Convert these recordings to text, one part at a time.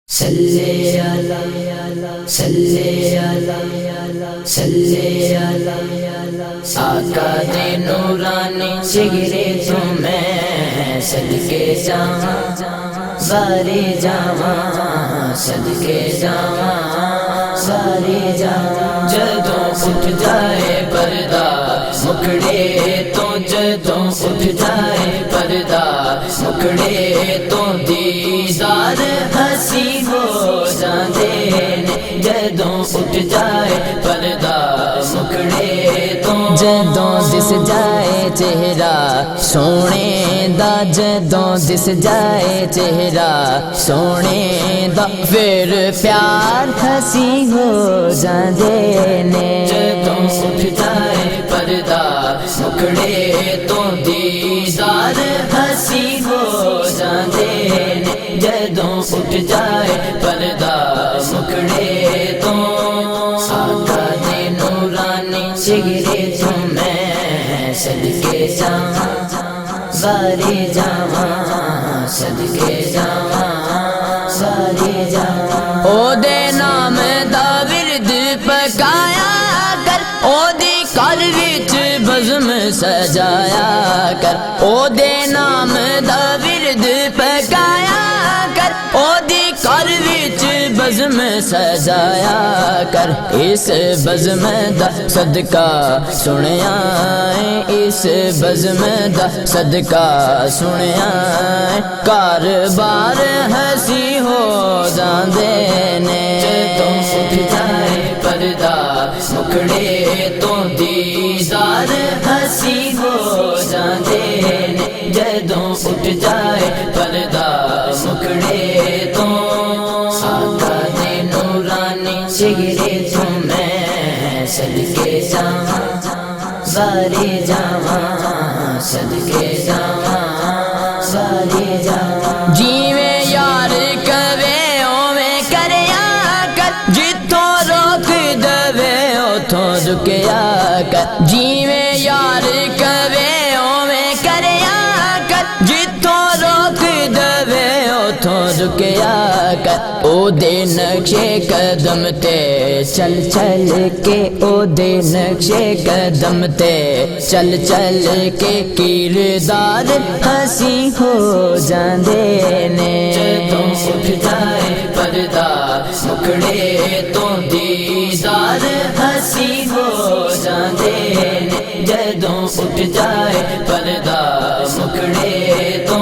صلی اللہ صلی اللہ صلی اللہ آقا دے نورانی جگرے تمہیں صدقے جاواں بارے جاواں صدقے جاواں بارے جاواں جدوں اٹھ جائے پردہ مکڑے تو جدوں اٹھ جائے پردہ مکڑے تو دیدار ہنسی ہو جاندے نے جدوں اٹھ جائے پردہ مکڑے تو جدوں دس جائے چہرہ سونے دا جدوں دس جائے چہرہ سونے دا پھر پیار ہنسی ہو جاندے نے جدوں اٹھ جائے پردہ مکڑے تو دیدار ہنسی ہو جاندے نے جدوں اٹھ جائے پردہ مکڑے تو آقا دے نورانی جگرے تمہیں صدقے جاواں بارے جاواں صدقے جاواں بارے جاواں او دے نام دا ورد پکایا کر او دی گھر وچ بزم سجایا کر او دے نام دا ورد پکایا کر او دی گھر وچ بزم سجایا کر اس بزم دا صدقہ سنیا اس بزم دا صدقہ سنیا کاربار ہنسی ہو جاندے نے جدوں اٹھ جائے پردہ مکڑے تو دیدار ہنسی ہو جاندے نے جدوں اٹھ جائے پردہ مکڑے تو آقا دے نورانی جگرے تمہیں صدقے جاواں بارے جاواں صدقے جاواں بارے جاواں جیویں یار کہوے اوویں کریا کر جتھوں روک دے اوتھوں رکیا کر جیویں یار کہوے اوویں کریا کر جتھوں روک دے اوتھوں رکیا کر او دے نقشے قدم تے چل چل کے او دے نقشے قدم تے چل چل کے کردار ہنسی ہو جاندے نے جدوں اٹھ جائے پردہ مکڑے تو دیدار ہنسی ہو جاندے نے جدوں اٹھ جائے پردہ مکڑے تو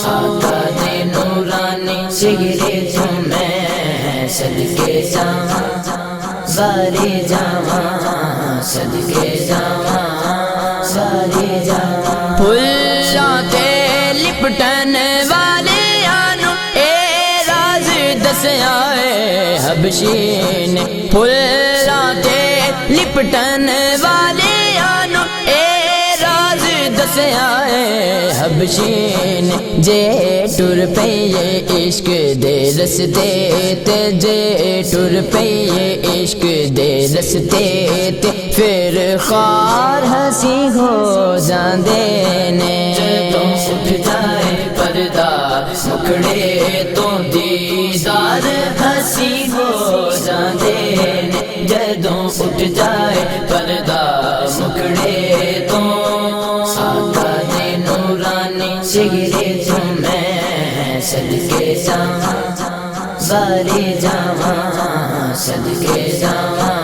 آقا دے نورانی جگرے تمہیں صدقے جاواں بارے جاواں صدقے جاواں بارے جاواں پھلاں تے لپٹن والیاں نوں اے راز دسیا اے حبشی نے پھلاں تے لپٹن والیاں نوں اے راز دسیا اے حبشی نے جے ٹر پئیے عشق دے رستے تے جے ٹر پئیے عشق دے رستے تے پھر خار ہنسی ہو جاندے نے جدوں اٹھ جائے پردہ مکڑے تو دیدار ہنسی ہو جاندے نے جدوں اٹھ جائے پردہ مکڑے تو آقا دے نورانی جگرے تمہیں صدقے جاواں بارے جاواں صدقے جاواں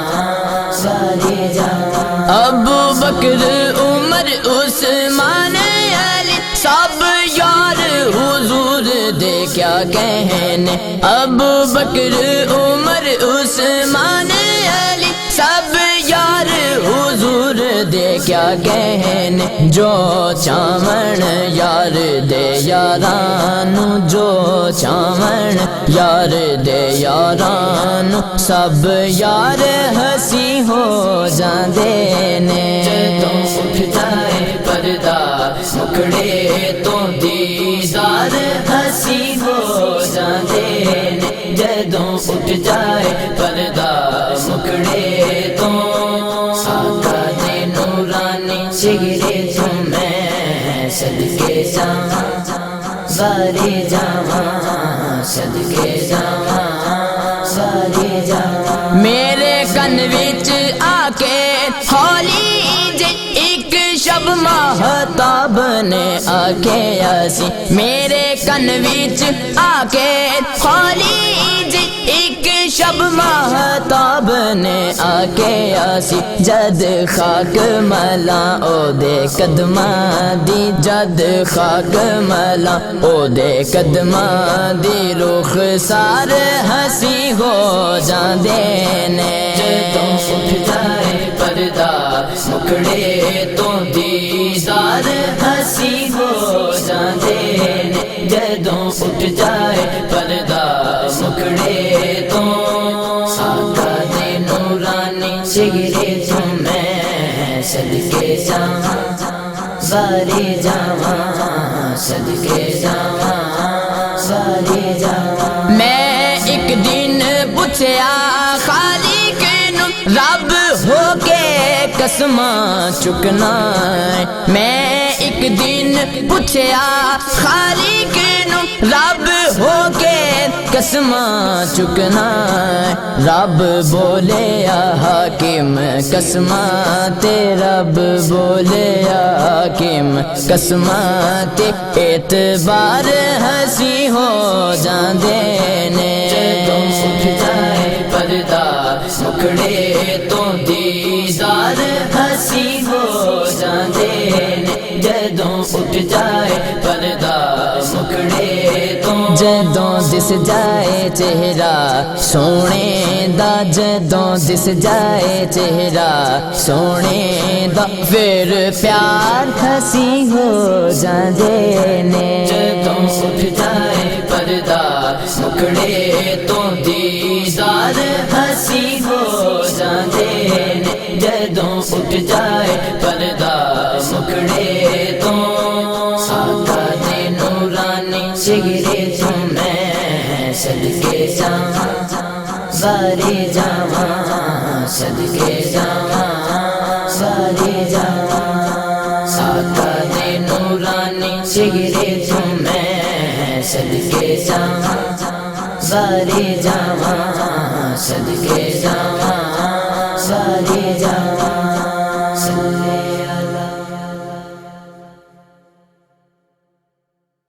بارے جاواں ابو بکر عمر عثمان علی سب یار حضور دے کیا کہنے ابو بکر عمر عثمان علی سب یار حضور دے کیا کہنے جو چاون یار دے یارانو جو چاون یار دے یارانو سب یار ہنسی ہو جاندے نے جدوں اٹھ جائے پردہ مکڑے تو دیدار ہنسی ہو جاندے نے جدوں اٹھ جائے پردہ مکڑے تو آقا دے نورانی جگرے تمہیں صدقے جاواں بارے جاواں صدقے جاواں سارے جاواں میرے کن وچ آ کے ہولی جی ایک شب مہتاب نے آکھیا سی میرے کن وچ آ کے ہولی جی ایک شب مہتاب نے آکھیا سی جد خاک ملاں او دے قدماں دی جد خاک ملاں او دے قدماں دی رخ سار ہنسی ہو جاندے نے جدوں اٹھ جائے پردہ مکھڑے تو دیدار ہنسی ہو جاندے نے جدوں اٹھ جائے پردہ مکھڑے تو آقا دے نورانی چہرے تو میں صدقے جاواں سارے جاواں صدقے جاواں سارے جاواں میں ایک دن پوچھیا خالق نو رب ہو کے قسماں چکنا ہے میں ایک دن پوچھیا خالق نو رب ہو کے قسماں چکنا ہے رب بولے حاکم قسماں تے رب بولے حاکم قسماں تے اعتبار ہنسی ہو جاندے نے جدوں اٹھ جائے پردہ مکھڑے تو دیدار ہنسی ہو جاندے نے جدوں اٹھ جائے پردہ مکھڑے تو جدوں دس جائے چہرہ سونے دا جدوں دس جائے چہرہ سونے دا پھر پیار ہنسی ہو جاندے نے جدوں اٹھ جائے پردہ مکھڑے تو دیدار ہنسی ہو جاندے نے جدوں اٹھ جائے پردہ مکھڑے تو آقا دے نورانی چہرے تو میں صدقے جاواں سارے جاواں صدقے جاواں سارے جاواں آقا دے نورانی چہرے تو میں صدقے جاواں سارے جاواں صدقے جاواں سارے